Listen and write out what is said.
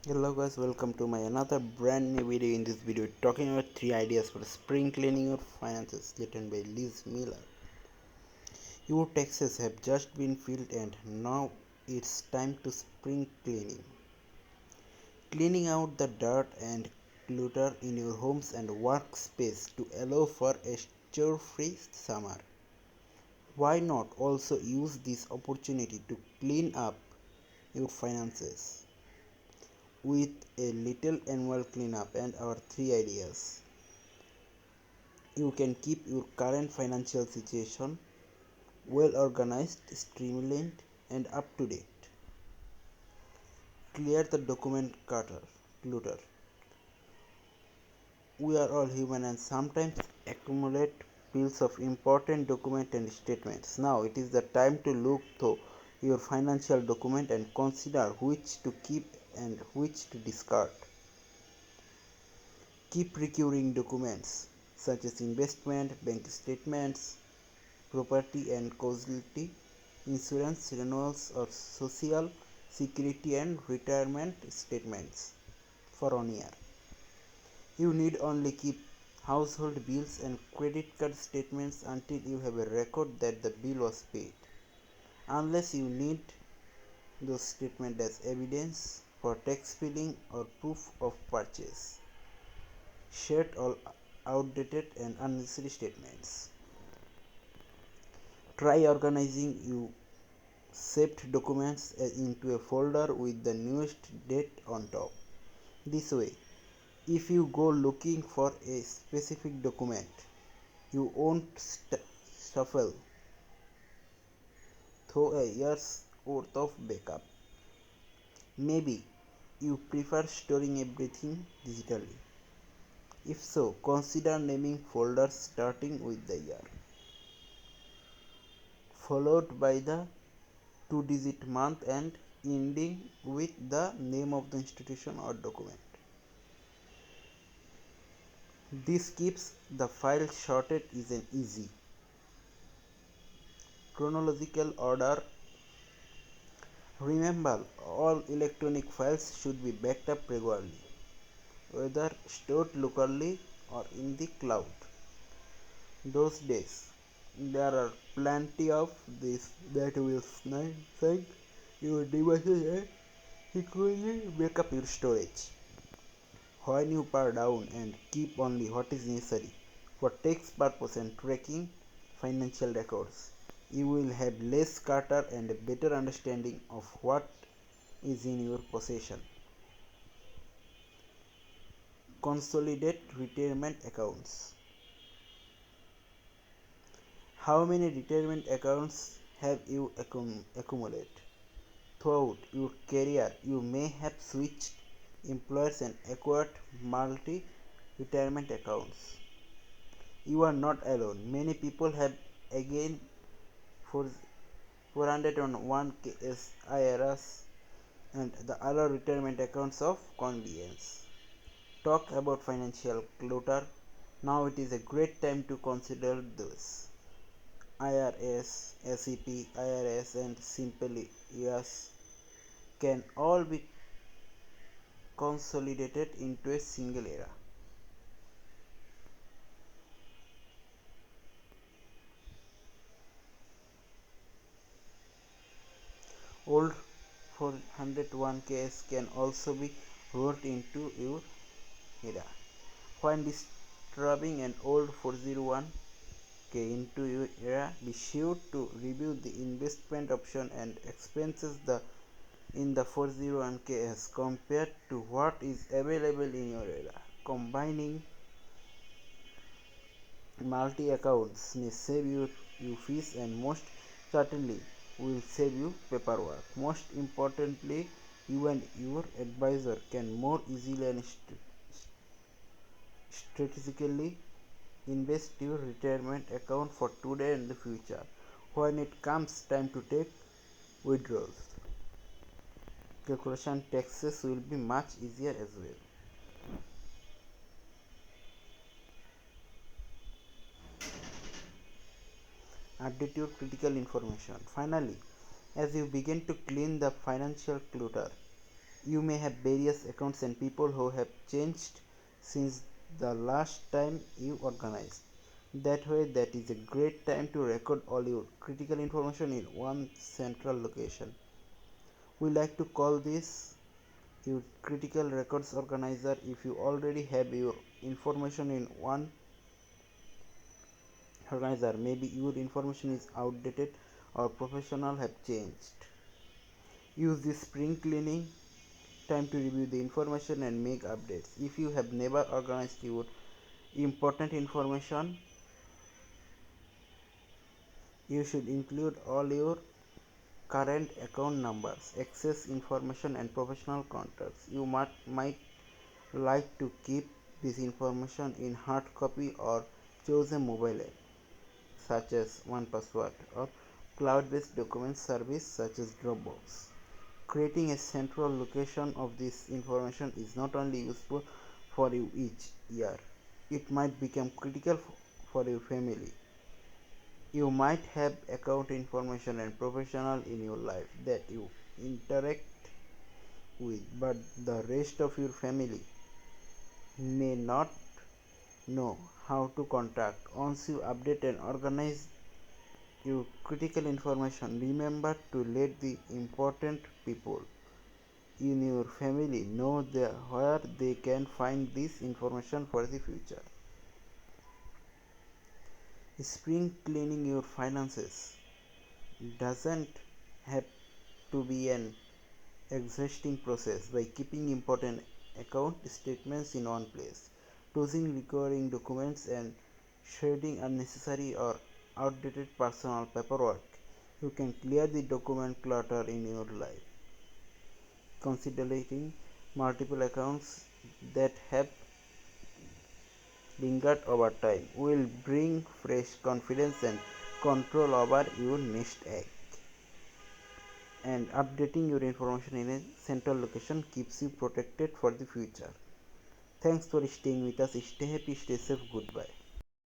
Hello guys, welcome to my another brand new video. In this video, talking about 3 ideas for spring cleaning your finances, written by Liz Miller. Your taxes have just been filed and now it's time to spring cleaning. Cleaning out the dirt and clutter in your homes and workspace to allow for a chore-free summer. Why not also use this opportunity to clean up your finances? With a little annual cleanup and our 3 ideas, you can keep your current financial situation well organized, streamlined, and up to date. Clear the document clutter. We are all human and sometimes accumulate piles of important documents and statements. Now it is the time to look through your financial document and consider which to keep and which to discard. Keep recurring documents such as investment, bank statements, property and casualty insurance renewals, or social security and retirement statements for 1 year. You need only keep household bills and credit card statements until you have a record that the bill was paid, unless you need those statements as evidence for tax filing or proof of purchase. Shed all outdated and unnecessary statements. Try organizing your saved documents into a folder with the newest date on top. This way, if you go looking for a specific document, you won't shuffle through a year's worth of backup. Maybe you prefer storing everything digitally. If so, consider naming folders starting with the year, followed by the two-digit month, and ending with the name of the institution or document. This keeps the file sorted is an easy. Chronological order. Remember, all electronic files should be backed up regularly, whether stored locally or in the cloud. Those days, there are plenty of these that will sync your devices and securely back up your storage. When you pare down and keep only what is necessary for tax purpose and tracking financial records, you will have less clutter and a better understanding of what is in your possession. Consolidate retirement accounts. How many retirement accounts have you accumulated? Throughout your career, you may have switched employers and acquired multi retirement accounts. You are not alone. Many people have again for 401ks, IRS, and the other retirement accounts of convenience. Talk about financial clutter. Now it is a great time to consider this. IRS, SEP, IRS, and Simple ES can all be consolidated into a single era. Old 401ks can also be rolled into your era. When disturbing an old 401k into your era, be sure to review the investment option and expenses in the 401k as compared to what is available in your era. Combining multi accounts may save you fees and most certainly will save you paperwork. Most importantly, you and your advisor can more easily and strategically invest your retirement account for today and the future. When it comes time to take withdrawals, calculation taxes will be much easier as well. Update your critical information. Finally, as you begin to clean the financial clutter, You may have various accounts and people who have changed since the last time you organized. That way, that is a great time to record all your critical information in one central location. We like to call this your critical records organizer. If you already have your information in one organizer, maybe your information is outdated or professional have changed. Use this spring cleaning time to review the information and make updates. If you have never organized your important information, you should include all your current account numbers, access information and professional contacts. You might like to keep this information in hard copy or choose a mobile app such as OnePassword or cloud-based document service such as Dropbox. Creating a central location of this information is not only useful for you each year, it might become critical for your family. You might have account information and professional in your life that you interact with, but the rest of your family may not know how to contact. Once you update and organize your critical information, remember to let the important people in your family know where they can find this information for the future. Spring cleaning your finances doesn't have to be an exhausting process. By keeping important account statements in one place, closing recurring documents, and shredding unnecessary or outdated personal paperwork, you can clear the document clutter in your life. Considering multiple accounts that have lingered over time will bring fresh confidence and control over your next act. And updating your information in a central location keeps you protected for the future. Thanks for staying with us. Stay happy, stay safe. Goodbye.